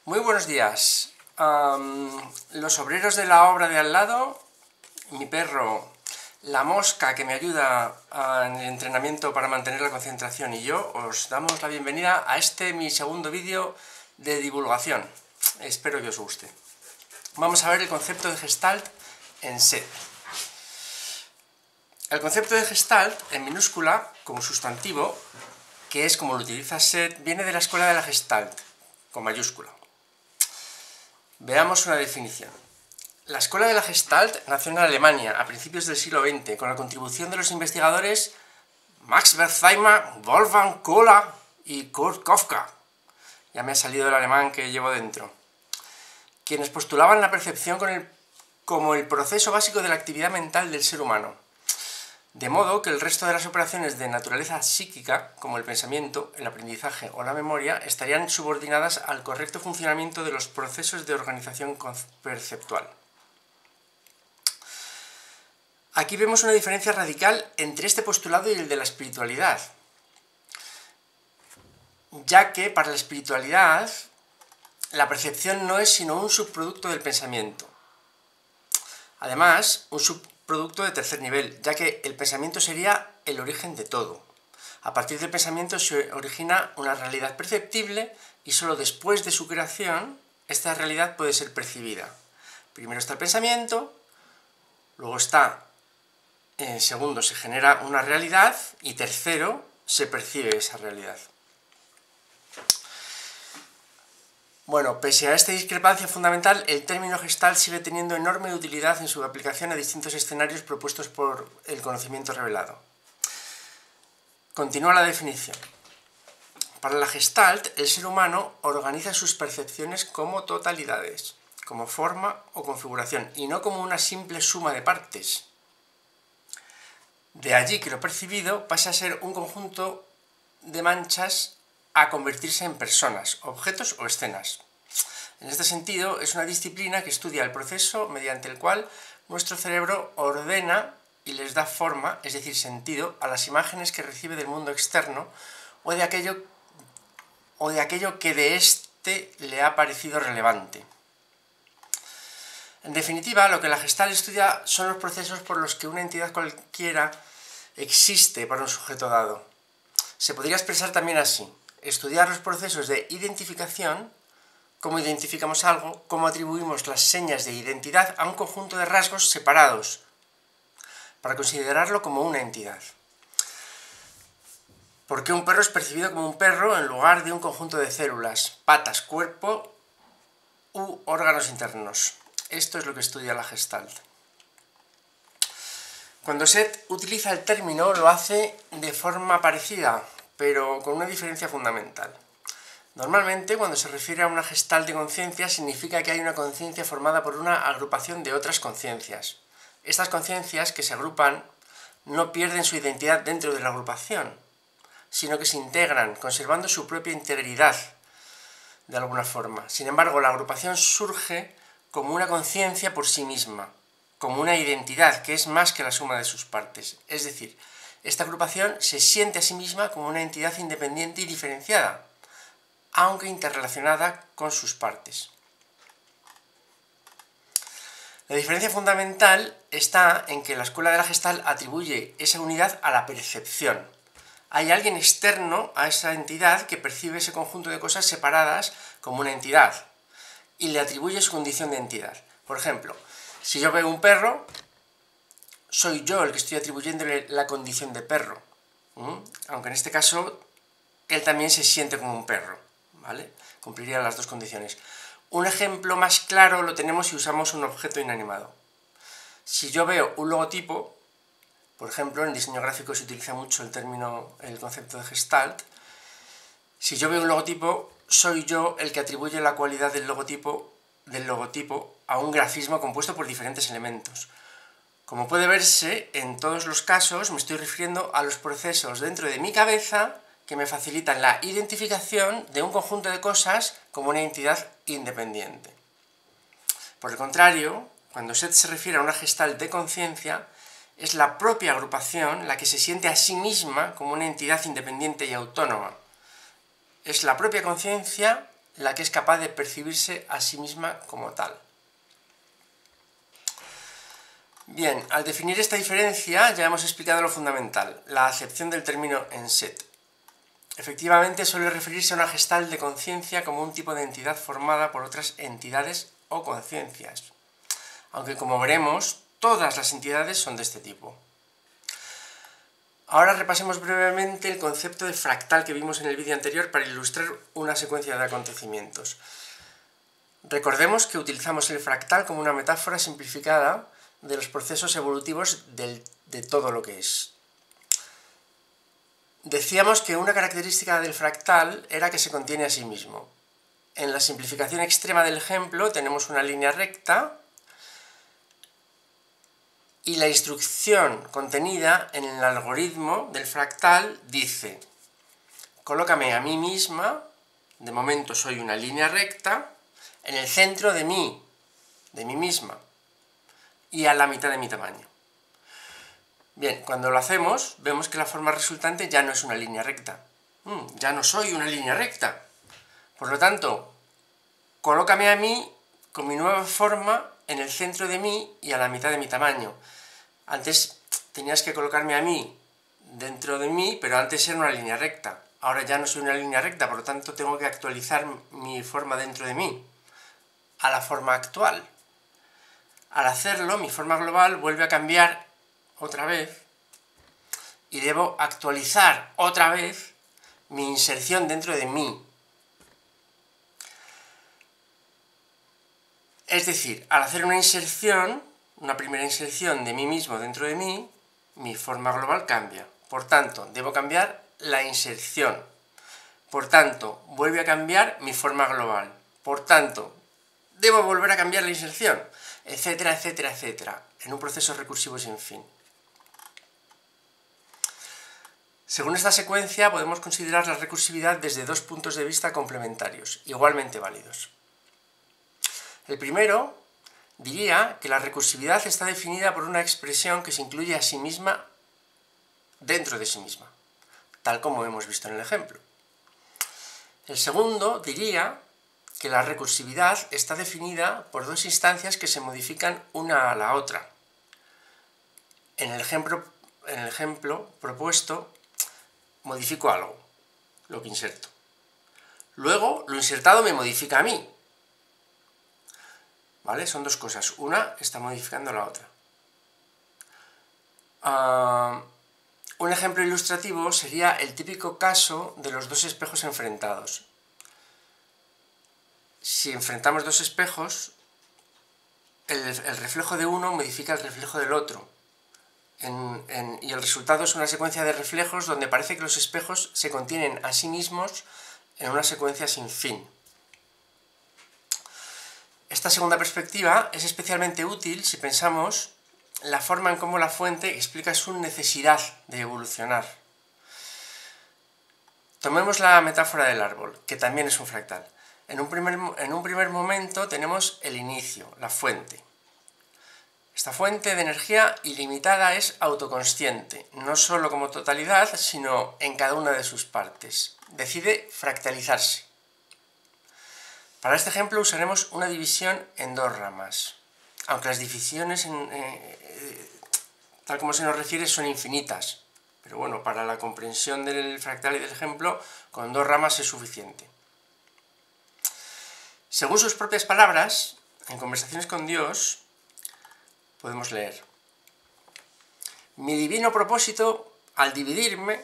Muy buenos días. Los obreros de la obra de al lado, mi perro, la mosca que me ayuda en el entrenamiento para mantener la concentración y yo os damos la bienvenida a mi segundo vídeo de divulgación. Espero que os guste. Vamos a ver el concepto de Gestalt en SED. El concepto de Gestalt en minúscula, como sustantivo, que es como lo utiliza SED, viene de la escuela de la Gestalt, con mayúscula. Veamos una definición. La escuela de la Gestalt nació en Alemania a principios del siglo XX con la contribución de los investigadores Max Wertheimer, Wolfgang Kohler y Kurt Kofka. Ya me ha salido el alemán que llevo dentro. Quienes postulaban la percepción como el proceso básico de la actividad mental del ser humano. De modo que el resto de las operaciones de naturaleza psíquica, como el pensamiento, el aprendizaje o la memoria, estarían subordinadas al correcto funcionamiento de los procesos de organización perceptual. Aquí vemos una diferencia radical entre este postulado y el de la espiritualidad, ya que para la espiritualidad la percepción no es sino un subproducto del pensamiento. Además, un subproducto de tercer nivel, ya que el pensamiento sería el origen de todo. A partir del pensamiento se origina una realidad perceptible y solo después de su creación esta realidad puede ser percibida. Primero está el pensamiento, luego segundo se genera una realidad y tercero se percibe esa realidad. Bueno, pese a esta discrepancia fundamental, el término Gestalt sigue teniendo enorme utilidad en su aplicación a distintos escenarios propuestos por el conocimiento revelado. Continúa la definición. Para la Gestalt, el ser humano organiza sus percepciones como totalidades, como forma o configuración, y no como una simple suma de partes. De allí que lo percibido pasa a ser un conjunto de manchas a convertirse en personas, objetos o escenas. En este sentido, es una disciplina que estudia el proceso mediante el cual nuestro cerebro ordena y les da forma, es decir, sentido, a las imágenes que recibe del mundo externo o de aquello que de éste le ha parecido relevante. En definitiva, lo que la Gestalt estudia son los procesos por los que una entidad cualquiera existe para un sujeto dado. Se podría expresar también así: estudiar los procesos de identificación, cómo identificamos algo, cómo atribuimos las señas de identidad a un conjunto de rasgos separados, para considerarlo como una entidad. ¿Por qué un perro es percibido como un perro en lugar de un conjunto de células, patas, cuerpo u órganos internos? Esto es lo que estudia la Gestalt. Cuando SED utiliza el término lo hace de forma parecida, pero con una diferencia fundamental. Normalmente, cuando se refiere a una Gestalt de conciencia, significa que hay una conciencia formada por una agrupación de otras conciencias. Estas conciencias que se agrupan no pierden su identidad dentro de la agrupación, sino que se integran, conservando su propia integridad de alguna forma. Sin embargo, la agrupación surge como una conciencia por sí misma, como una identidad que es más que la suma de sus partes. Es decir, esta agrupación se siente a sí misma como una entidad independiente y diferenciada, aunque interrelacionada con sus partes. La diferencia fundamental está en que la escuela de la Gestalt atribuye esa unidad a la percepción. Hay alguien externo a esa entidad que percibe ese conjunto de cosas separadas como una entidad y le atribuye su condición de entidad. Por ejemplo, si yo veo un perro, soy yo el que estoy atribuyéndole la condición de perro, aunque en este caso él también se siente como un perro, ¿vale? Cumpliría las dos condiciones. Un ejemplo más claro lo tenemos si usamos un objeto inanimado. Si yo veo un logotipo, por ejemplo, en diseño gráfico se utiliza mucho el concepto de Gestalt. Si yo veo un logotipo, soy yo el que atribuye la cualidad del logotipo a un grafismo compuesto por diferentes elementos. Como puede verse, en todos los casos me estoy refiriendo a los procesos dentro de mi cabeza que me facilitan la identificación de un conjunto de cosas como una entidad independiente. Por el contrario, cuando SED se refiere a una Gestalt de conciencia, es la propia agrupación la que se siente a sí misma como una entidad independiente y autónoma. Es la propia conciencia la que es capaz de percibirse a sí misma como tal. Bien, al definir esta diferencia ya hemos explicado lo fundamental, la acepción del término en set. Efectivamente suele referirse a una gestalt de conciencia como un tipo de entidad formada por otras entidades o conciencias, aunque como veremos, todas las entidades son de este tipo. Ahora repasemos brevemente el concepto de fractal que vimos en el vídeo anterior para ilustrar una secuencia de acontecimientos. Recordemos que utilizamos el fractal como una metáfora simplificada de los procesos evolutivos de todo lo que es. Decíamos que una característica del fractal era que se contiene a sí mismo. En la simplificación extrema del ejemplo tenemos una línea recta y la instrucción contenida en el algoritmo del fractal dice: colócame a mí misma, de momento soy una línea recta, en el centro de mí misma, y a la mitad de mi tamaño. Bien, cuando lo hacemos, vemos que la forma resultante ya no es una línea recta. Ya no soy una línea recta. Por lo tanto, colócame a mí con mi nueva forma en el centro de mí y a la mitad de mi tamaño. Antes tenías que colocarme a mí dentro de mí, pero antes era una línea recta. Ahora ya no soy una línea recta, por lo tanto tengo que actualizar mi forma dentro de mí a la forma actual. Al hacerlo, mi forma global vuelve a cambiar otra vez y debo actualizar otra vez mi inserción dentro de mí. Es decir, al hacer una primera inserción de mí mismo dentro de mí, mi forma global cambia. Por tanto, debo cambiar la inserción. Por tanto, vuelve a cambiar mi forma global. Por tanto, debo volver a cambiar la inserción, etcétera, etcétera, etcétera, en un proceso recursivo sin fin. Según esta secuencia, podemos considerar la recursividad desde dos puntos de vista complementarios, igualmente válidos. El primero diría que la recursividad está definida por una expresión que se incluye a sí misma dentro de sí misma, tal como hemos visto en el ejemplo. El segundo diría que la recursividad está definida por dos instancias que se modifican una a la otra. En el ejemplo propuesto, modifico algo, lo que inserto. Luego, lo insertado me modifica a mí. ¿Vale? Son dos cosas. Una está modificando a la otra. Un ejemplo ilustrativo sería el típico caso de los dos espejos enfrentados. Si enfrentamos dos espejos, el reflejo de uno modifica el reflejo del otro. Y el resultado es una secuencia de reflejos donde parece que los espejos se contienen a sí mismos en una secuencia sin fin. Esta segunda perspectiva es especialmente útil si pensamos la forma en cómo la fuente explica su necesidad de evolucionar. Tomemos la metáfora del árbol, que también es un fractal. En un primer momento tenemos el inicio, la fuente. Esta fuente de energía ilimitada es autoconsciente, no solo como totalidad, sino en cada una de sus partes. Decide fractalizarse. Para este ejemplo usaremos una división en dos ramas, aunque las divisiones, tal como se nos refiere, son infinitas. Pero bueno, para la comprensión del fractal y del ejemplo, con dos ramas es suficiente. Según sus propias palabras, en Conversaciones con Dios, podemos leer: mi divino propósito, al dividirme,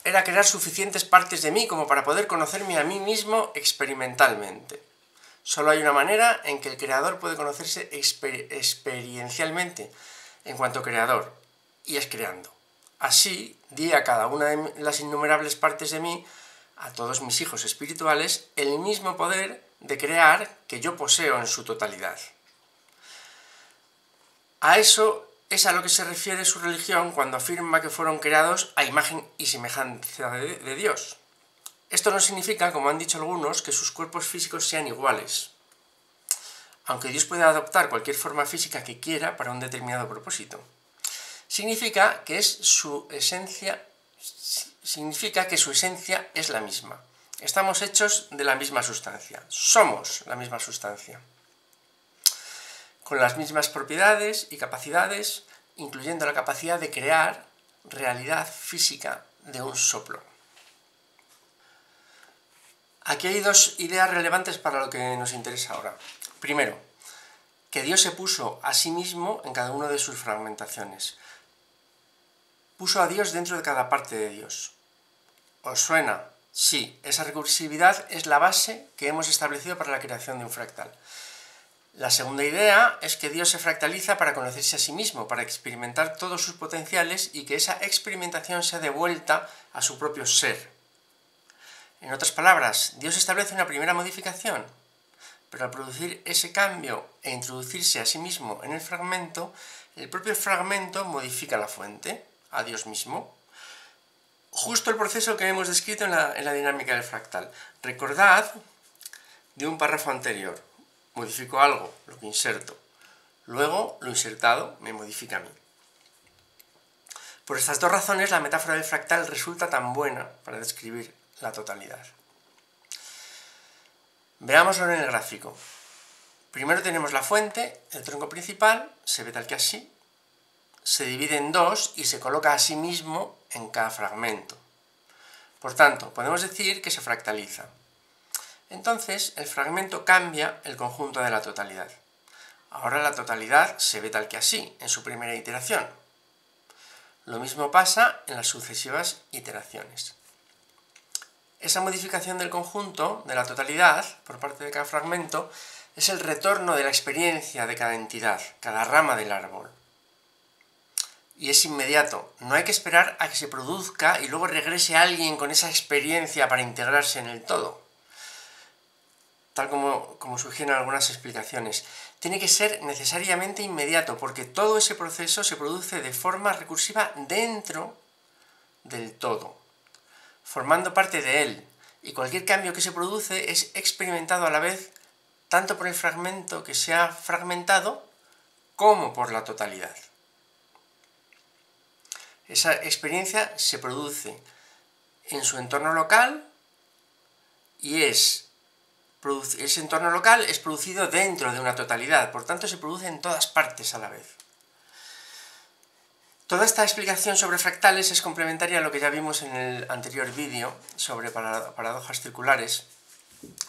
era crear suficientes partes de mí como para poder conocerme a mí mismo experimentalmente. Solo hay una manera en que el creador puede conocerse experiencialmente en cuanto creador, y es creando. Así, di a cada una de las innumerables partes de mí, a todos mis hijos espirituales, el mismo poder de crear que yo poseo en su totalidad. A eso es a lo que se refiere su religión cuando afirma que fueron creados a imagen y semejanza de Dios. Esto no significa, como han dicho algunos, que sus cuerpos físicos sean iguales, aunque Dios puede adoptar cualquier forma física que quiera para un determinado propósito. Significa que su esencia es la misma. Estamos hechos de la misma sustancia, somos la misma sustancia, con las mismas propiedades y capacidades, incluyendo la capacidad de crear realidad física de un soplo. Aquí hay dos ideas relevantes para lo que nos interesa ahora. Primero, que Dios se puso a sí mismo en cada una de sus fragmentaciones. Puso a Dios dentro de cada parte de Dios. ¿Os suena? Sí, esa recursividad es la base que hemos establecido para la creación de un fractal. La segunda idea es que Dios se fractaliza para conocerse a sí mismo, para experimentar todos sus potenciales y que esa experimentación sea devuelta a su propio ser. En otras palabras, Dios establece una primera modificación, pero al producir ese cambio e introducirse a sí mismo en el fragmento, el propio fragmento modifica la fuente, a Dios mismo. Justo el proceso que hemos descrito en la dinámica del fractal. Recordad de un párrafo anterior. Modifico algo, lo que inserto. Luego, lo insertado me modifica a mí. Por estas dos razones, la metáfora del fractal resulta tan buena para describir la totalidad. Veámoslo en el gráfico. Primero tenemos la fuente, el tronco principal, se ve tal que así. Se divide en dos y se coloca a sí mismo en cada fragmento. Por tanto, podemos decir que se fractaliza. Entonces, el fragmento cambia el conjunto de la totalidad. Ahora la totalidad se ve tal que así, en su primera iteración. Lo mismo pasa en las sucesivas iteraciones. Esa modificación del conjunto, de la totalidad, por parte de cada fragmento, es el retorno de la experiencia de cada entidad, cada rama del árbol. Y es inmediato, no hay que esperar a que se produzca y luego regrese alguien con esa experiencia para integrarse en el todo. Tal como sugieren algunas explicaciones. Tiene que ser necesariamente inmediato, porque todo ese proceso se produce de forma recursiva dentro del todo, formando parte de él, y cualquier cambio que se produce es experimentado a la vez tanto por el fragmento que se ha fragmentado como por la totalidad. Esa experiencia se produce en su entorno local y ese entorno local es producido dentro de una totalidad, por tanto se produce en todas partes a la vez. Toda esta explicación sobre fractales es complementaria a lo que ya vimos en el anterior vídeo sobre paradojas circulares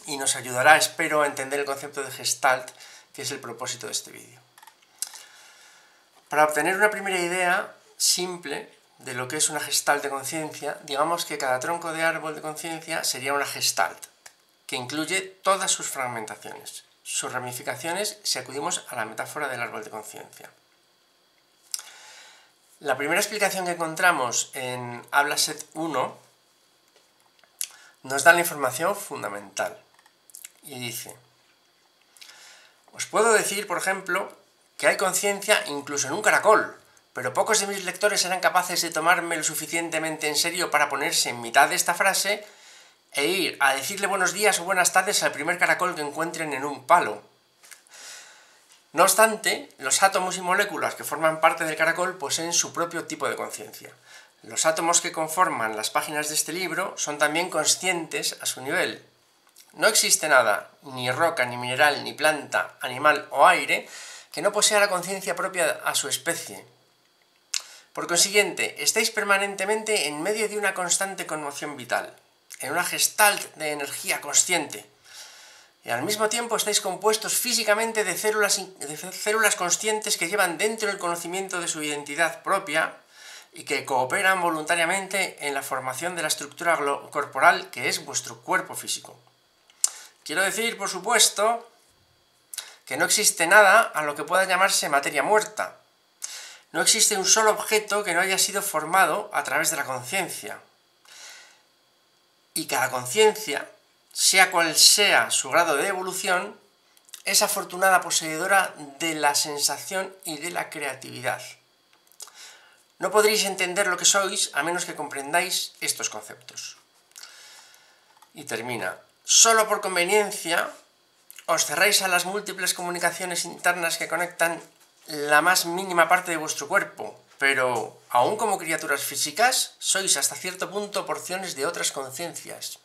y nos ayudará, espero, a entender el concepto de Gestalt, que es el propósito de este vídeo. Para obtener una primera idea simple de lo que es una Gestalt de conciencia, digamos que cada tronco de árbol de conciencia sería una Gestalt, que incluye todas sus fragmentaciones, sus ramificaciones, si acudimos a la metáfora del árbol de conciencia. La primera explicación que encontramos en Hablaset 1 nos da la información fundamental y dice: os puedo decir, por ejemplo, que hay conciencia incluso en un caracol, pero pocos de mis lectores serán capaces de tomarme lo suficientemente en serio para ponerse en mitad de esta frase e ir a decirle buenos días o buenas tardes al primer caracol que encuentren en un palo. No obstante, los átomos y moléculas que forman parte del caracol poseen su propio tipo de conciencia. Los átomos que conforman las páginas de este libro son también conscientes a su nivel. No existe nada, ni roca, ni mineral, ni planta, animal o aire, que no posea la conciencia propia a su especie. Por consiguiente, estáis permanentemente en medio de una constante conmoción vital, en una gestalt de energía consciente. Y al mismo tiempo estáis compuestos físicamente de células conscientes que llevan dentro el conocimiento de su identidad propia y que cooperan voluntariamente en la formación de la estructura corporal que es vuestro cuerpo físico. Quiero decir, por supuesto, que no existe nada a lo que pueda llamarse materia muerta. No existe un solo objeto que no haya sido formado a través de la conciencia. Y cada conciencia, sea cual sea su grado de evolución, es afortunada poseedora de la sensación y de la creatividad. No podréis entender lo que sois a menos que comprendáis estos conceptos. Y termina: solo por conveniencia os cerráis a las múltiples comunicaciones internas que conectan la más mínima parte de vuestro cuerpo, pero, aun como criaturas físicas, sois hasta cierto punto porciones de otras conciencias.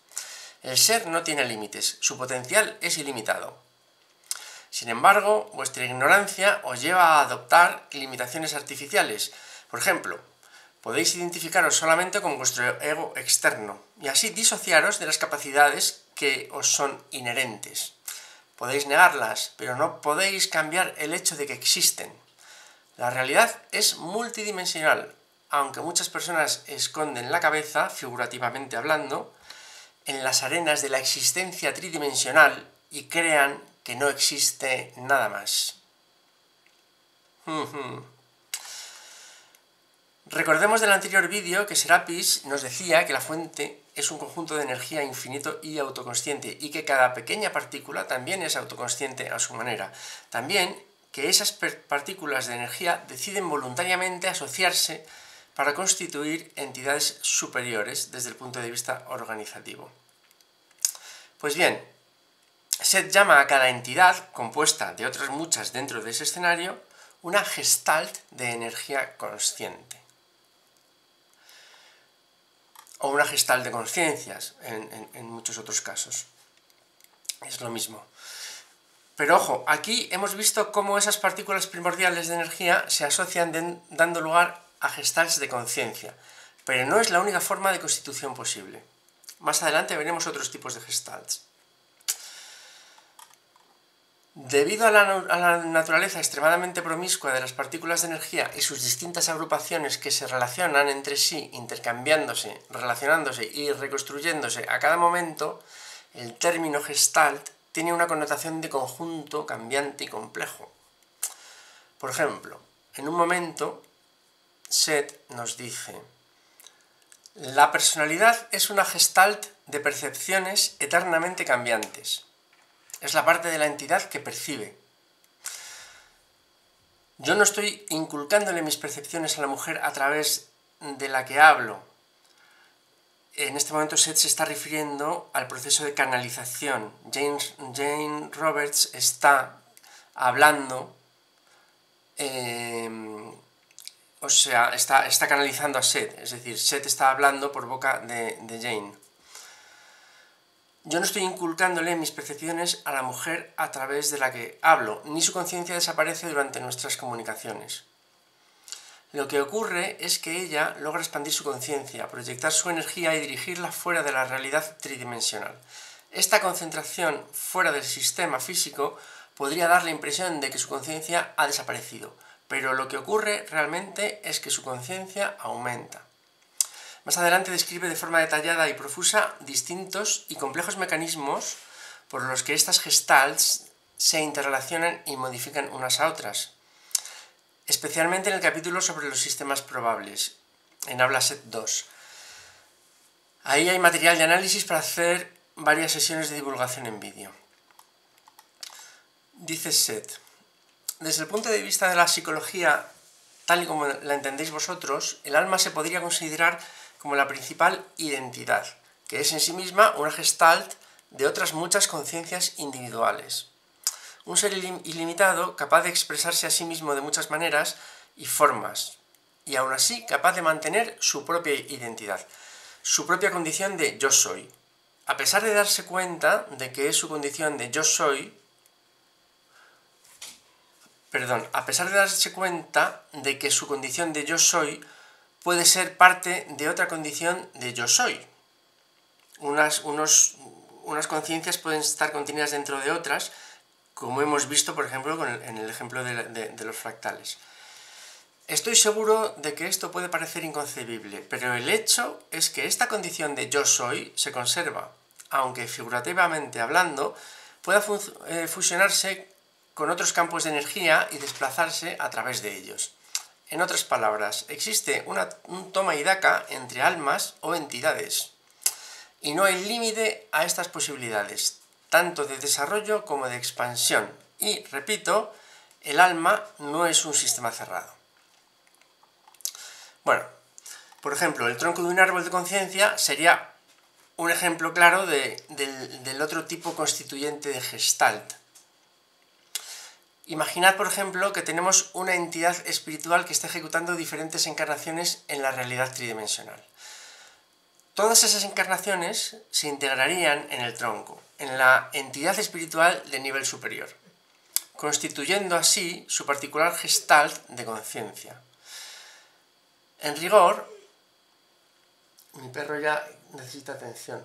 El ser no tiene límites, su potencial es ilimitado. Sin embargo, vuestra ignorancia os lleva a adoptar limitaciones artificiales. Por ejemplo, podéis identificaros solamente con vuestro ego externo y así disociaros de las capacidades que os son inherentes. Podéis negarlas, pero no podéis cambiar el hecho de que existen. La realidad es multidimensional, aunque muchas personas esconden la cabeza, figurativamente hablando, en las arenas de la existencia tridimensional y crean que no existe nada más. Recordemos del anterior vídeo que Serapis nos decía que la fuente es un conjunto de energía infinito y autoconsciente y que cada pequeña partícula también es autoconsciente a su manera. También que esas partículas de energía deciden voluntariamente asociarse para constituir entidades superiores desde el punto de vista organizativo. Pues bien, Seth llama a cada entidad, compuesta de otras muchas dentro de ese escenario, una gestalt de energía consciente. O una gestalt de conciencias, en muchos otros casos. Es lo mismo. Pero ojo, aquí hemos visto cómo esas partículas primordiales de energía se asocian dando lugar a gestalts de conciencia, pero no es la única forma de constitución posible. Más adelante veremos otros tipos de gestalts. Debido a la naturaleza extremadamente promiscua de las partículas de energía y sus distintas agrupaciones que se relacionan entre sí, intercambiándose, relacionándose y reconstruyéndose a cada momento, el término gestalt tiene una connotación de conjunto cambiante y complejo. Por ejemplo, en un momento, Seth nos dice: la personalidad es una gestalt de percepciones eternamente cambiantes. Es la parte de la entidad que percibe. Yo no estoy inculcándole mis percepciones a la mujer a través de la que hablo. En este momento Seth se está refiriendo al proceso de canalización. Jane Roberts está hablando, está canalizando a Seth, es decir, Seth está hablando por boca de Jane. Yo no estoy inculcándole mis percepciones a la mujer a través de la que hablo, ni su conciencia desaparece durante nuestras comunicaciones. Lo que ocurre es que ella logra expandir su conciencia, proyectar su energía y dirigirla fuera de la realidad tridimensional. Esta concentración fuera del sistema físico podría dar la impresión de que su conciencia ha desaparecido, pero lo que ocurre realmente es que su conciencia aumenta. Más adelante describe de forma detallada y profusa distintos y complejos mecanismos por los que estas gestalts se interrelacionan y modifican unas a otras, especialmente en el capítulo sobre los sistemas probables, en Habla Seth 2. Ahí hay material de análisis para hacer varias sesiones de divulgación en vídeo. Dice Seth: desde el punto de vista de la psicología, tal y como la entendéis vosotros, el alma se podría considerar como la principal identidad, que es en sí misma una gestalt de otras muchas conciencias individuales. Un ser ilimitado capaz de expresarse a sí mismo de muchas maneras y formas, y aún así capaz de mantener su propia identidad, su propia condición de yo soy. A pesar de darse cuenta de que su condición de yo soy puede ser parte de otra condición de yo soy. Unas conciencias pueden estar contenidas dentro de otras, como hemos visto, por ejemplo, en el ejemplo de los fractales. Estoy seguro de que esto puede parecer inconcebible, pero el hecho es que esta condición de yo soy se conserva, aunque figurativamente hablando, pueda fusionarse con otros campos de energía y desplazarse a través de ellos. En otras palabras, existe un toma y daca entre almas o entidades, y no hay límite a estas posibilidades, tanto de desarrollo como de expansión. Y, repito, el alma no es un sistema cerrado. Bueno, por ejemplo, el tronco de un árbol de conciencia sería un ejemplo claro del otro tipo constituyente de gestalt. Imaginad, por ejemplo, que tenemos una entidad espiritual que está ejecutando diferentes encarnaciones en la realidad tridimensional. Todas esas encarnaciones se integrarían en el tronco, en la entidad espiritual de nivel superior, constituyendo así su particular gestalt de conciencia. En rigor, mi perro ya necesita atención.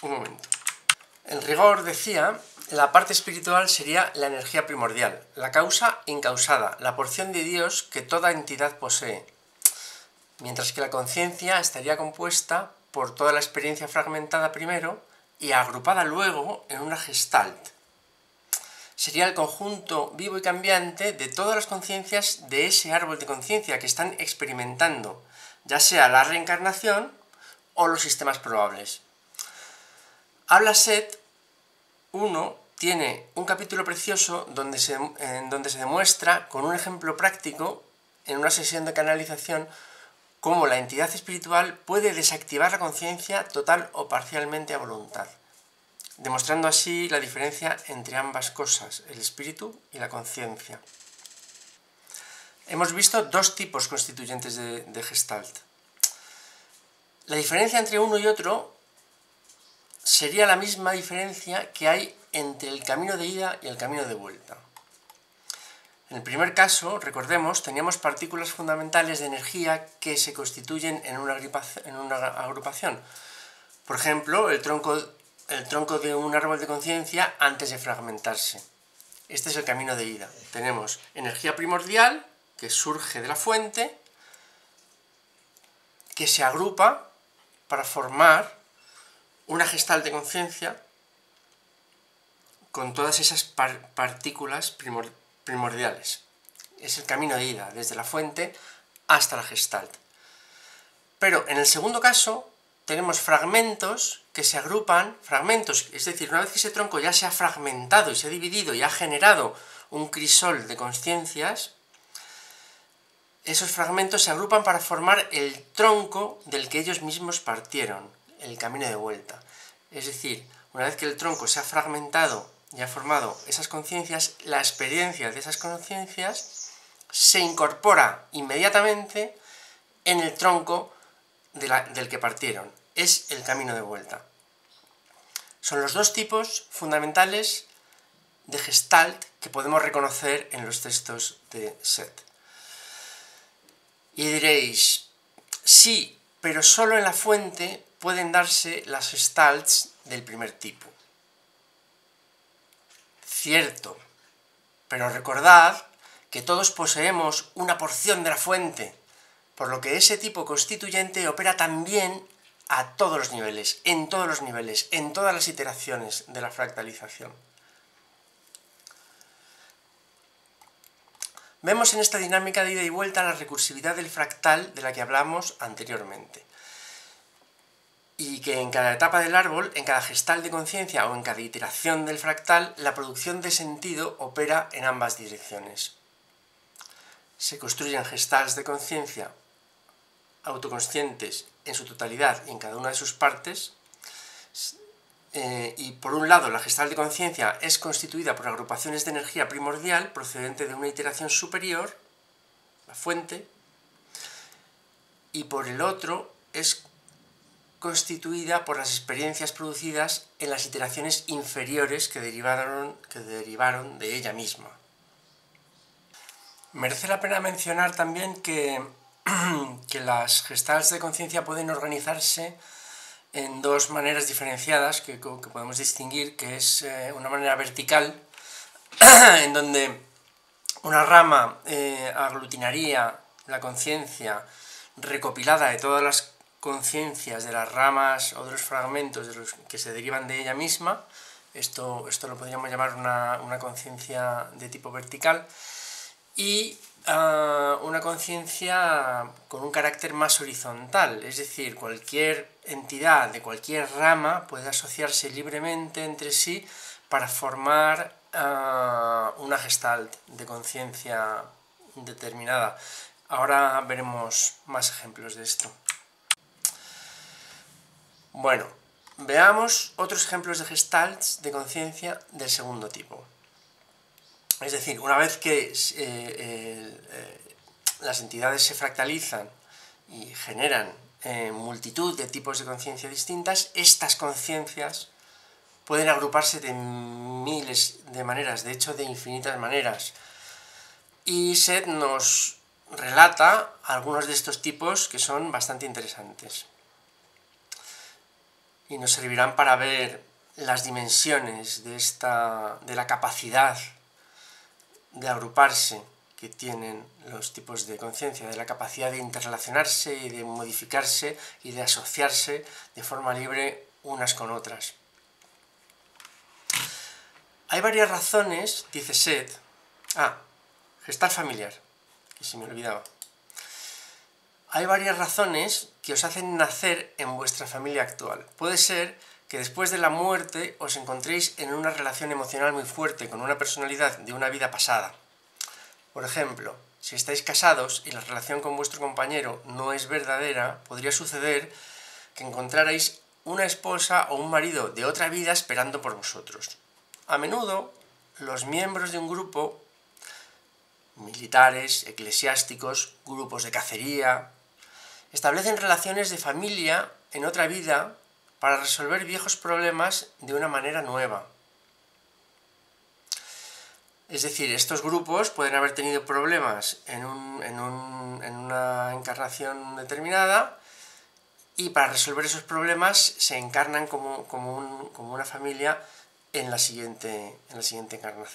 Un momento. En rigor, decía, la parte espiritual sería la energía primordial, la causa incausada, la porción de Dios que toda entidad posee, mientras que la conciencia estaría compuesta por toda la experiencia fragmentada primero y agrupada luego en una gestalt. Sería el conjunto vivo y cambiante de todas las conciencias de ese árbol de conciencia que están experimentando, ya sea la reencarnación o los sistemas probables. Habla Seth 1 tiene un capítulo precioso en donde se demuestra con un ejemplo práctico, en una sesión de canalización, cómo la entidad espiritual puede desactivar la conciencia total o parcialmente a voluntad, demostrando así la diferencia entre ambas cosas, el espíritu y la conciencia. Hemos visto dos tipos constituyentes de Gestalt. La diferencia entre uno y otro sería la misma diferencia que hay entre el camino de ida y el camino de vuelta. En el primer caso, recordemos, teníamos partículas fundamentales de energía que se constituyen en una agrupación. Por ejemplo, el tronco de un árbol de conciencia antes de fragmentarse. Este es el camino de ida. Tenemos energía primordial, que surge de la fuente, que se agrupa para formar una gestal de conciencia con todas esas partículas primordiales. Es el camino de ida, desde la fuente hasta la gestalt. Pero en el segundo caso tenemos fragmentos que se agrupan, es decir, una vez que ese tronco ya se ha fragmentado y se ha dividido y ha generado un crisol de conciencias, esos fragmentos se agrupan para formar el tronco del que ellos mismos partieron, el camino de vuelta. Es decir, una vez que el tronco se ha fragmentado y ha formado esas conciencias, la experiencia de esas conciencias se incorpora inmediatamente en el tronco del que partieron. Es el camino de vuelta. Son los dos tipos fundamentales de Gestalt que podemos reconocer en los textos de Seth. Y diréis, sí, pero solo en la fuente pueden darse las gestalts del primer tipo. Cierto, pero recordad que todos poseemos una porción de la fuente, por lo que ese tipo constituyente opera también a todos los niveles, en todas las iteraciones de la fractalización. Vemos en esta dinámica de ida y vuelta la recursividad del fractal de la que hablamos anteriormente. Y que en cada etapa del árbol, en cada gestal de conciencia o en cada iteración del fractal, la producción de sentido opera en ambas direcciones. Se construyen gestals de conciencia autoconscientes en su totalidad y en cada una de sus partes, y por un lado la gestal de conciencia es constituida por agrupaciones de energía primordial procedente de una iteración superior, la fuente, y por el otro es constituida por las experiencias producidas en las iteraciones inferiores que derivaron de ella misma. Merece la pena mencionar también que las gestals de conciencia pueden organizarse en dos maneras diferenciadas que podemos distinguir, que es una manera vertical, en donde una rama aglutinaría la conciencia recopilada de todas las conciencias de las ramas o de los fragmentos de los que se derivan de ella misma. Esto lo podríamos llamar una conciencia de tipo vertical, y una conciencia con un carácter más horizontal, es decir, cualquier entidad de cualquier rama puede asociarse libremente entre sí para formar una gestalt de conciencia determinada. Ahora veremos más ejemplos de esto. Bueno, veamos otros ejemplos de gestalts de conciencia del segundo tipo. Es decir, una vez que las entidades se fractalizan y generan multitud de tipos de conciencia distintas, estas conciencias pueden agruparse de miles de maneras, de hecho de infinitas maneras. Y Seth nos relata algunos de estos tipos que son bastante interesantes y nos servirán para ver las dimensiones de la capacidad de agruparse que tienen los tipos de conciencia, de la capacidad de interrelacionarse y de modificarse y de asociarse de forma libre unas con otras. Hay varias razones, dice Seth. Gestalt familiar, que se me olvidaba. Hay varias razones que os hacen nacer en vuestra familia actual. Puede ser que después de la muerte os encontréis en una relación emocional muy fuerte con una personalidad de una vida pasada. Por ejemplo, si estáis casados y la relación con vuestro compañero no es verdadera, podría suceder que encontrarais una esposa o un marido de otra vida esperando por vosotros. A menudo, los miembros de un grupo, militares, eclesiásticos, grupos de cacería, establecen relaciones de familia en otra vida para resolver viejos problemas de una manera nueva. Es decir, estos grupos pueden haber tenido problemas en una encarnación determinada y para resolver esos problemas se encarnan como una familia en la siguiente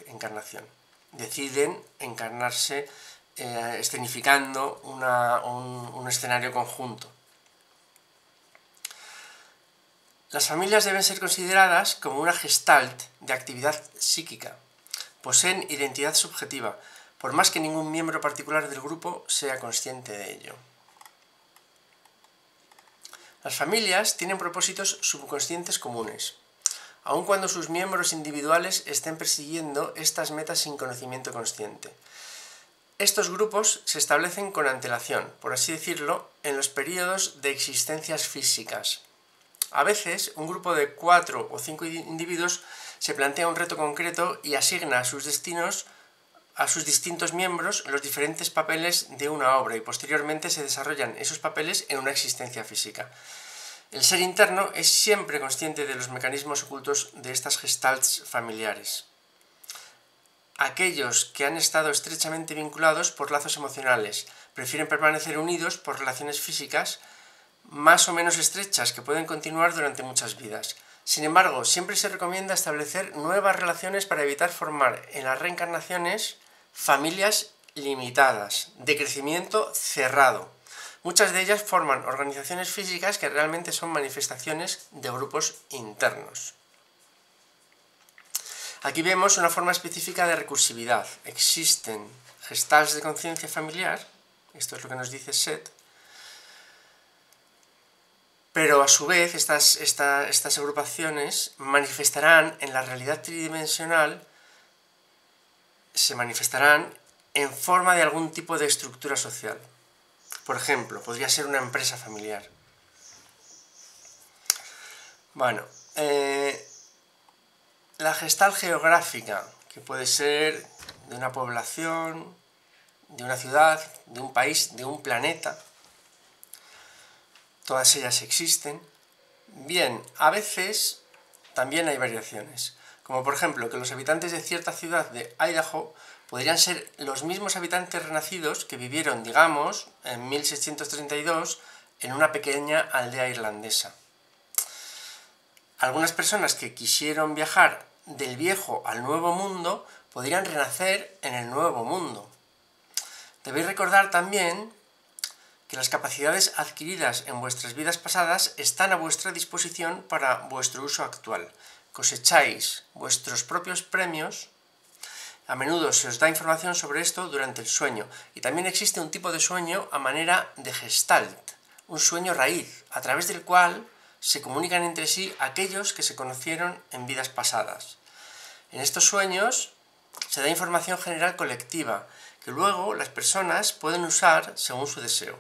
encarnación. Deciden encarnarse escenificando un escenario conjunto. Las familias deben ser consideradas como una gestalt de actividad psíquica. Poseen identidad subjetiva, por más que ningún miembro particular del grupo sea consciente de ello. Las familias tienen propósitos subconscientes comunes, aun cuando sus miembros individuales estén persiguiendo estas metas sin conocimiento consciente. Estos grupos se establecen con antelación, por así decirlo, en los periodos de existencias físicas. A veces, un grupo de 4 o 5 individuos se plantea un reto concreto y asigna a sus distintos miembros los diferentes papeles de una obra y posteriormente se desarrollan esos papeles en una existencia física. El ser interno es siempre consciente de los mecanismos ocultos de estas gestalts familiares. Aquellos que han estado estrechamente vinculados por lazos emocionales prefieren permanecer unidos por relaciones físicas más o menos estrechas que pueden continuar durante muchas vidas. Sin embargo, siempre se recomienda establecer nuevas relaciones para evitar formar en las reencarnaciones familias limitadas, de crecimiento cerrado. Muchas de ellas forman organizaciones físicas que realmente son manifestaciones de grupos internos. Aquí vemos una forma específica de recursividad. Existen gestalts de conciencia familiar, esto es lo que nos dice Seth, pero a su vez estas agrupaciones manifestarán en la realidad tridimensional, se manifestarán en forma de algún tipo de estructura social. Por ejemplo, podría ser una empresa familiar. Bueno, la gestalt geográfica, que puede ser de una población, de una ciudad, de un país, de un planeta. Todas ellas existen. Bien, a veces también hay variaciones, como por ejemplo que los habitantes de cierta ciudad de Idaho podrían ser los mismos habitantes renacidos que vivieron, digamos, en 1632 en una pequeña aldea irlandesa. Algunas personas que quisieron viajar del viejo al nuevo mundo podrían renacer en el nuevo mundo. Debéis recordar también que las capacidades adquiridas en vuestras vidas pasadas están a vuestra disposición para vuestro uso actual. Cosecháis vuestros propios premios. A menudo se os da información sobre esto durante el sueño. Y también existe un tipo de sueño a manera de gestalt, un sueño raíz, a través del cual se comunican entre sí aquellos que se conocieron en vidas pasadas. En estos sueños se da información general colectiva, que luego las personas pueden usar según su deseo.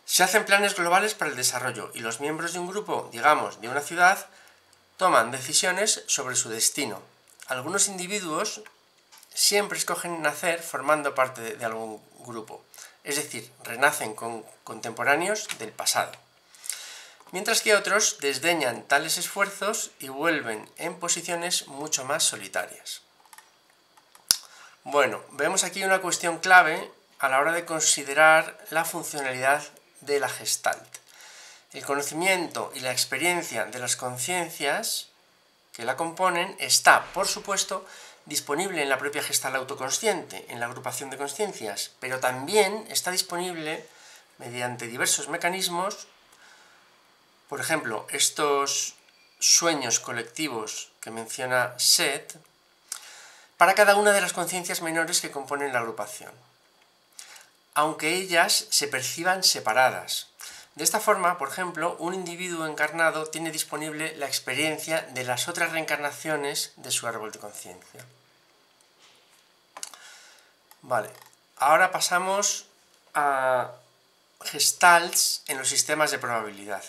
Se hacen planes globales para el desarrollo y los miembros de un grupo, digamos, de una ciudad, toman decisiones sobre su destino. Algunos individuos siempre escogen nacer formando parte de algún grupo. es decir, renacen con contemporáneos del pasado. Mientras que otros desdeñan tales esfuerzos y vuelven en posiciones mucho más solitarias. Bueno, vemos aquí una cuestión clave a la hora de considerar la funcionalidad de la Gestalt. El conocimiento y la experiencia de las conciencias que la componen está, por supuesto, disponible en la propia Gestalt autoconsciente, en la agrupación de conciencias, pero también está disponible mediante diversos mecanismos, por ejemplo, estos sueños colectivos que menciona Seth, para cada una de las conciencias menores que componen la agrupación, aunque ellas se perciban separadas. De esta forma, por ejemplo, un individuo encarnado tiene disponible la experiencia de las otras reencarnaciones de su árbol de conciencia. Vale, ahora pasamos a gestalts en los sistemas de probabilidad.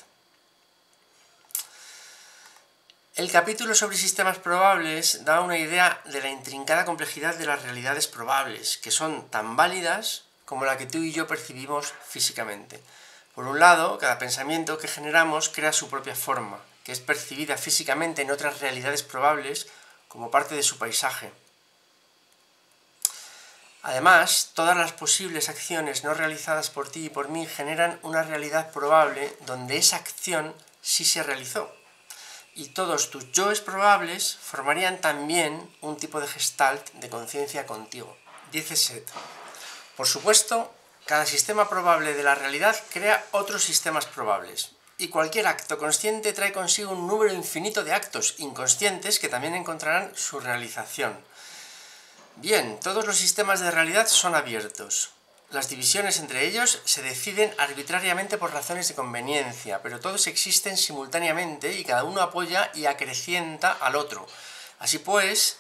El capítulo sobre sistemas probables da una idea de la intrincada complejidad de las realidades probables, que son tan válidas como la que tú y yo percibimos físicamente. Por un lado, cada pensamiento que generamos crea su propia forma, que es percibida físicamente en otras realidades probables como parte de su paisaje. Además, todas las posibles acciones no realizadas por ti y por mí generan una realidad probable donde esa acción sí se realizó. Y todos tus yoes probables formarían también un tipo de gestalt de conciencia contigo. Dice Seth. Por supuesto, cada sistema probable de la realidad crea otros sistemas probables. Y cualquier acto consciente trae consigo un número infinito de actos inconscientes que también encontrarán su realización. Bien, todos los sistemas de realidad son abiertos. Las divisiones entre ellos se deciden arbitrariamente por razones de conveniencia, pero todos existen simultáneamente y cada uno apoya y acrecienta al otro. Así pues,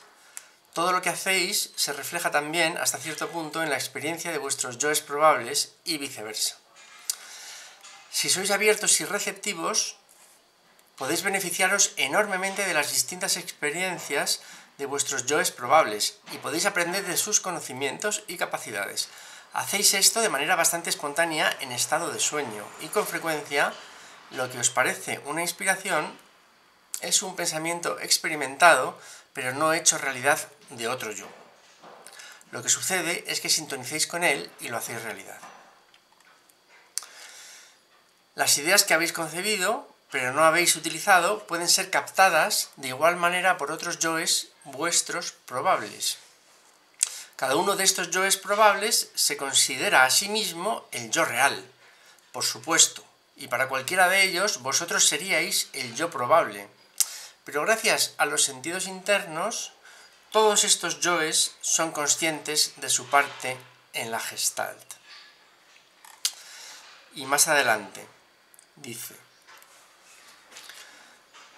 todo lo que hacéis se refleja también, hasta cierto punto, en la experiencia de vuestros yoes probables y viceversa. Si sois abiertos y receptivos, podéis beneficiaros enormemente de las distintas experiencias de vuestros yoes probables y podéis aprender de sus conocimientos y capacidades. Hacéis esto de manera bastante espontánea en estado de sueño y con frecuencia lo que os parece una inspiración es un pensamiento experimentado pero no hecho realidad de otro yo. Lo que sucede es que sintonicéis con él y lo hacéis realidad. Las ideas que habéis concebido pero no habéis utilizado pueden ser captadas de igual manera por otros yoes vuestros probables. Cada uno de estos yoes probables se considera a sí mismo el yo real, por supuesto, y para cualquiera de ellos vosotros seríais el yo probable. Pero gracias a los sentidos internos, todos estos yoes son conscientes de su parte en la Gestalt. Y más adelante, dice: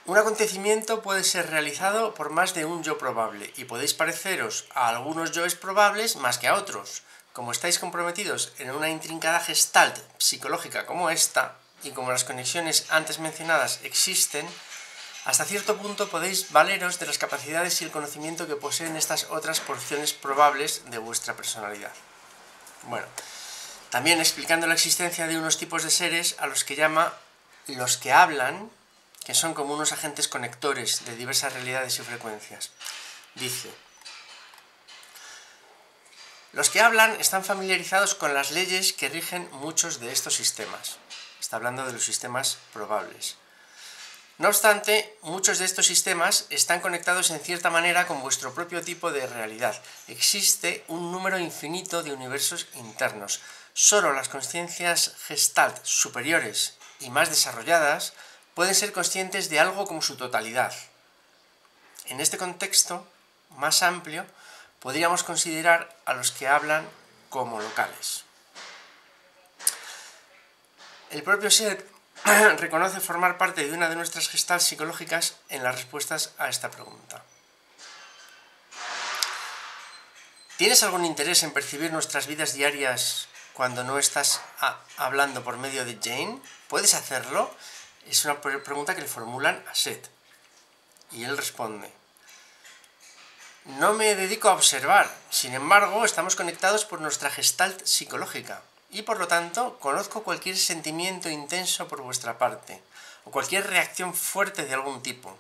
un acontecimiento puede ser realizado por más de un yo probable y podéis pareceros a algunos yoes probables más que a otros. Como estáis comprometidos en una intrincada gestalt psicológica como esta, y como las conexiones antes mencionadas existen, hasta cierto punto podéis valeros de las capacidades y el conocimiento que poseen estas otras porciones probables de vuestra personalidad. Bueno, también explicando la existencia de unos tipos de seres a los que llama los que hablan, que son como unos agentes conectores de diversas realidades y frecuencias. Dice: los que hablan están familiarizados con las leyes que rigen muchos de estos sistemas. Está hablando de los sistemas probables. No obstante, muchos de estos sistemas están conectados en cierta manera con vuestro propio tipo de realidad. Existe un número infinito de universos internos. Solo las conciencias gestalt superiores y más desarrolladas pueden ser conscientes de algo como su totalidad. En este contexto más amplio, podríamos considerar a los que hablan como locales. El propio Seth reconoce formar parte de una de nuestras gestalts psicológicas en las respuestas a esta pregunta. ¿Tienes algún interés en percibir nuestras vidas diarias cuando no estás hablando por medio de Jane? ¿Puedes hacerlo? Es una pregunta que le formulan a Seth. Y él responde: no me dedico a observar, sin embargo, estamos conectados por nuestra gestalt psicológica. y por lo tanto conozco cualquier sentimiento intenso por vuestra parte, o cualquier reacción fuerte de algún tipo.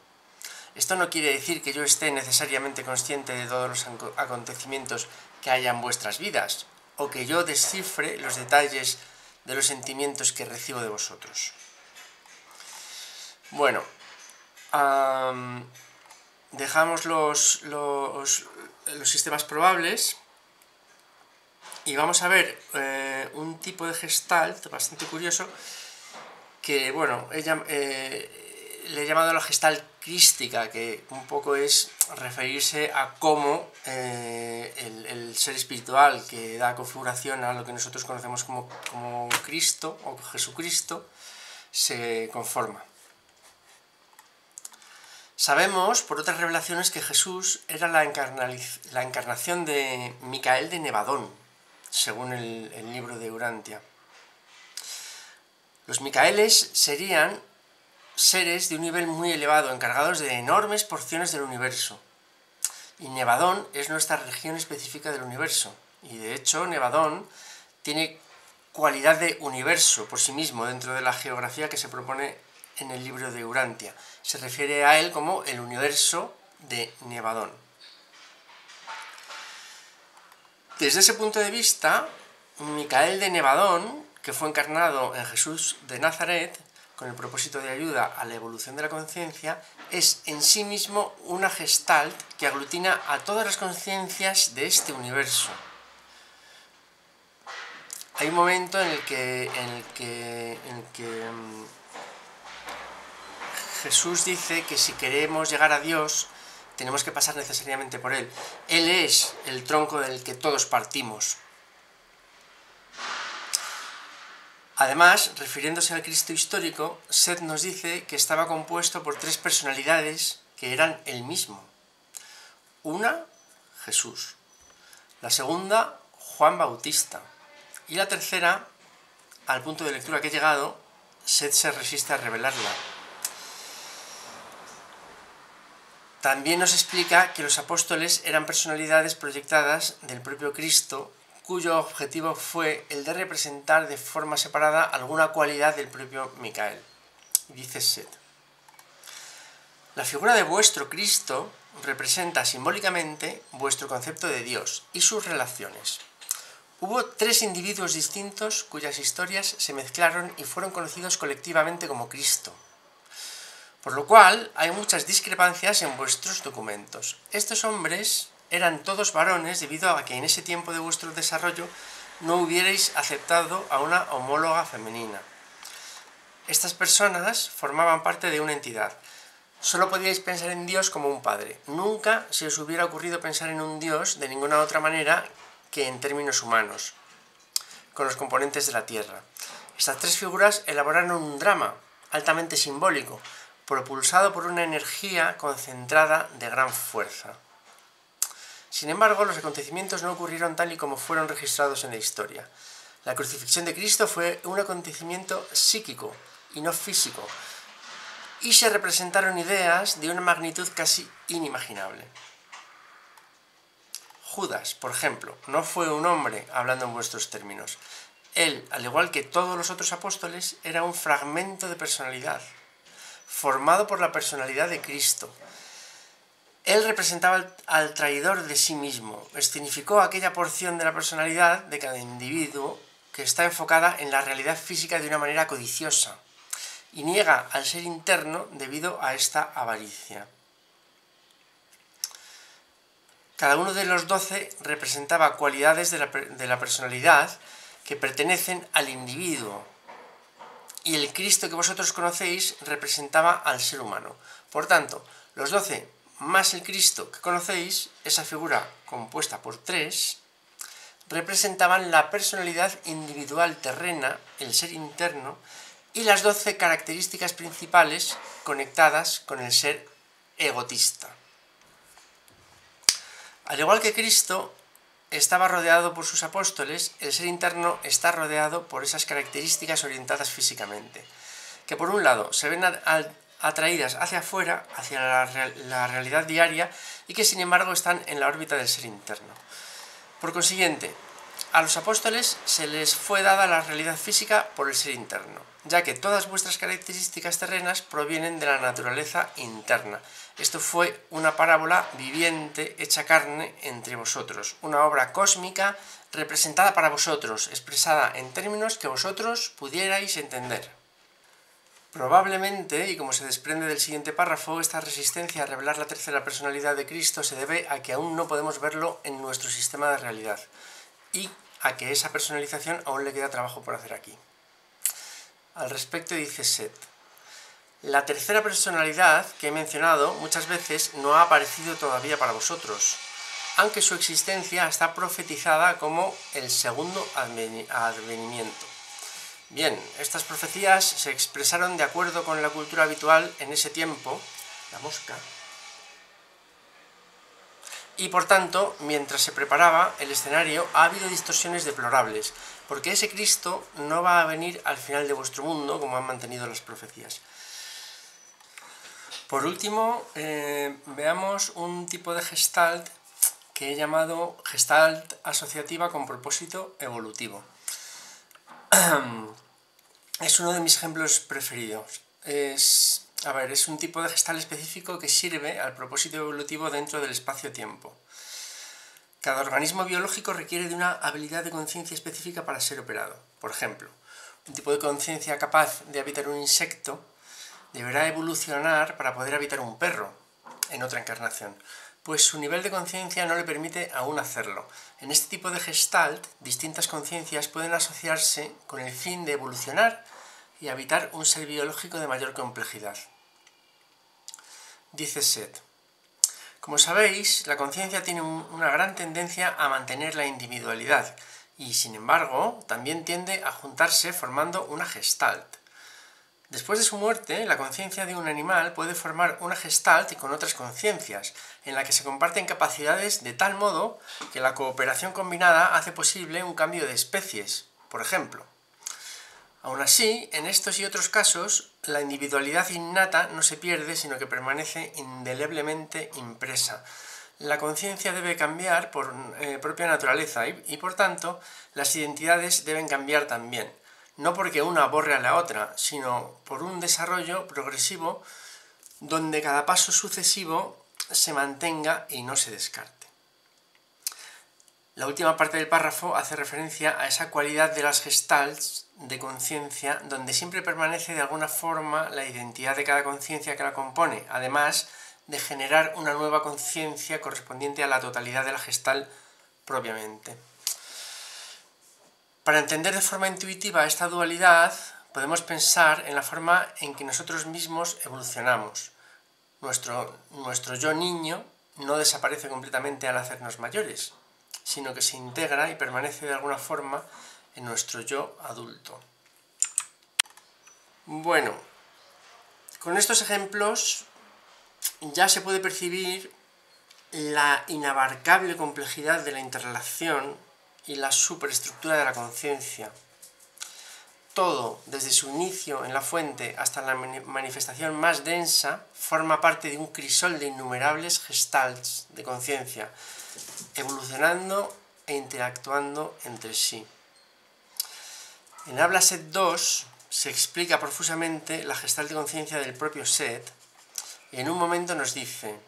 Esto no quiere decir que yo esté necesariamente consciente de todos los acontecimientos que haya en vuestras vidas, o que yo descifre los detalles de los sentimientos que recibo de vosotros. Bueno, dejamos los sistemas probables y vamos a ver un tipo de gestalt bastante curioso que, bueno, le he llamado la gestalt crística, que un poco es referirse a cómo el ser espiritual que da configuración a lo que nosotros conocemos como Cristo o Jesucristo se conforma. Sabemos, por otras revelaciones, que Jesús era la encarnación de Micael de Nevadón, según el libro de Urantia. Los Micaeles serían seres de un nivel muy elevado, encargados de enormes porciones del universo. Y Nevadón es nuestra región específica del universo. Y de hecho, Nevadón tiene cualidad de universo por sí mismo dentro de la geografía que se propone en el libro de Urantia. Se refiere a él como el universo de Nevadón. Desde ese punto de vista, Micael de Nevadón, que fue encarnado en Jesús de Nazaret, con el propósito de ayuda a la evolución de la conciencia, es en sí mismo una gestalt que aglutina a todas las conciencias de este universo. Hay un momento en el que Jesús dice que si queremos llegar a Dios, tenemos que pasar necesariamente por Él. Él es el tronco del que todos partimos. Además, refiriéndose al Cristo histórico, Seth nos dice que estaba compuesto por 3 personalidades que eran el mismo. Una, Jesús. La segunda, Juan Bautista. Y la tercera, al punto de lectura que he llegado, Seth se resiste a revelarla. También nos explica que los apóstoles eran personalidades proyectadas del propio Cristo, cuyo objetivo fue el de representar de forma separada alguna cualidad del propio Micael. Dice Seth: la figura de vuestro Cristo representa simbólicamente vuestro concepto de Dios y sus relaciones. Hubo 3 individuos distintos cuyas historias se mezclaron y fueron conocidos colectivamente como Cristo. Por lo cual, hay muchas discrepancias en vuestros documentos. Estos hombres eran todos varones debido a que en ese tiempo de vuestro desarrollo no hubierais aceptado a una homóloga femenina. Estas personas formaban parte de una entidad. Solo podíais pensar en Dios como un padre. Nunca se os hubiera ocurrido pensar en un Dios de ninguna otra manera que en términos humanos, con los componentes de la tierra. Estas 3 figuras elaboraron un drama altamente simbólico, propulsado por una energía concentrada de gran fuerza. Sin embargo, los acontecimientos no ocurrieron tal y como fueron registrados en la historia. La crucifixión de Cristo fue un acontecimiento psíquico y no físico, y se representaron ideas de una magnitud casi inimaginable. Judas, por ejemplo, no fue un hombre hablando en vuestros términos. Él, al igual que todos los otros apóstoles, era un fragmento de personalidad, formado por la personalidad de Cristo. Él representaba al traidor de sí mismo, escenificó aquella porción de la personalidad de cada individuo que está enfocada en la realidad física de una manera codiciosa y niega al ser interno debido a esta avaricia. Cada uno de los 12 representaba cualidades de la personalidad que pertenecen al individuo, y el Cristo que vosotros conocéis representaba al ser humano. Por tanto, los 12 más el Cristo que conocéis, esa figura compuesta por 3, representaban la personalidad individual terrena, el ser interno, y las 12 características principales conectadas con el ser egotista. Al igual que Cristo estaba rodeado por sus apóstoles, el ser interno está rodeado por esas características orientadas físicamente, que por un lado se ven atraídas hacia afuera, hacia la realidad diaria, y que sin embargo están en la órbita del ser interno. Por consiguiente, A los apóstoles se les fue dada la realidad física por el ser interno, ya que todas vuestras características terrenas provienen de la naturaleza interna. Esto fue una parábola viviente hecha carne entre vosotros, una obra cósmica representada para vosotros, expresada en términos que vosotros pudierais entender. Probablemente, y como se desprende del siguiente párrafo, esta resistencia a revelar la tercera personalidad de Cristo se debe a que aún no podemos verlo en nuestro sistema de realidad y a que esa personalización aún le queda trabajo por hacer aquí. Al respecto dice Seth: la tercera personalidad que he mencionado muchas veces no ha aparecido todavía para vosotros, aunque su existencia está profetizada como el segundo advenimiento. Bien, estas profecías se expresaron de acuerdo con la cultura habitual en ese tiempo, la mosca, y por tanto, mientras se preparaba el escenario, ha habido distorsiones deplorables, porque ese Cristo no va a venir al final de vuestro mundo, como han mantenido las profecías. Por último, veamos un tipo de gestalt que he llamado gestalt asociativa con propósito evolutivo. Es uno de mis ejemplos preferidos. Es un tipo de gestalt específico que sirve al propósito evolutivo dentro del espacio-tiempo. Cada organismo biológico requiere de una habilidad de conciencia específica para ser operado. Por ejemplo, un tipo de conciencia capaz de habitar un insecto deberá evolucionar para poder habitar un perro en otra encarnación, pues su nivel de conciencia no le permite aún hacerlo. En este tipo de gestalt, distintas conciencias pueden asociarse con el fin de evolucionar y habitar un ser biológico de mayor complejidad. Dice Seth: como sabéis, la conciencia tiene una gran tendencia a mantener la individualidad y, sin embargo, también tiende a juntarse formando una gestalt. Después de su muerte, la conciencia de un animal puede formar una gestalt con otras conciencias, en la que se comparten capacidades de tal modo que la cooperación combinada hace posible un cambio de especies, por ejemplo. Aún así, en estos y otros casos, la individualidad innata no se pierde, sino que permanece indeleblemente impresa. La conciencia debe cambiar por propia naturaleza y, por tanto, las identidades deben cambiar también. No porque una borre a la otra, sino por un desarrollo progresivo donde cada paso sucesivo se mantenga y no se descarte. La última parte del párrafo hace referencia a esa cualidad de las gestalts de conciencia donde siempre permanece de alguna forma la identidad de cada conciencia que la compone, además de generar una nueva conciencia correspondiente a la totalidad de la gestalt propiamente. Para entender de forma intuitiva esta dualidad, podemos pensar en la forma en que nosotros mismos evolucionamos. Nuestro yo niño no desaparece completamente al hacernos mayores, sino que se integra y permanece de alguna forma en nuestro yo adulto. Bueno, con estos ejemplos ya se puede percibir la inabarcable complejidad de la interrelación y la superestructura de la conciencia. Todo, desde su inicio en la fuente hasta la manifestación más densa, forma parte de un crisol de innumerables gestalts de conciencia, evolucionando e interactuando entre sí. En Habla Seth 2 se explica profusamente la gestalt de conciencia del propio Seth y en un momento nos dice: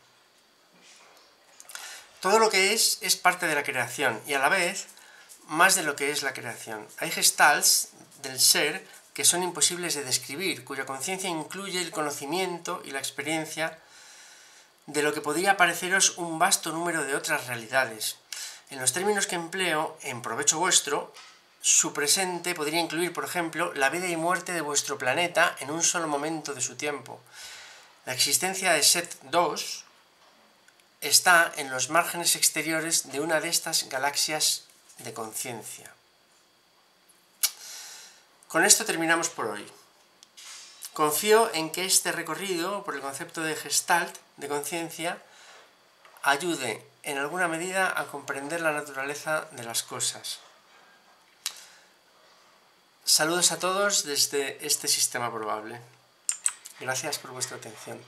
todo lo que es parte de la creación y a la vez más de lo que es la creación. Hay gestalts del ser que son imposibles de describir, cuya conciencia incluye el conocimiento y la experiencia de lo que podría pareceros un vasto número de otras realidades. En los términos que empleo, en provecho vuestro, su presente podría incluir, por ejemplo, la vida y muerte de vuestro planeta en un solo momento de su tiempo. La existencia de Seth 2 está en los márgenes exteriores de una de estas galaxias de conciencia. Con esto terminamos por hoy. Confío en que este recorrido por el concepto de gestalt de conciencia ayude en alguna medida a comprender la naturaleza de las cosas. Saludos a todos desde este sistema probable. Gracias por vuestra atención.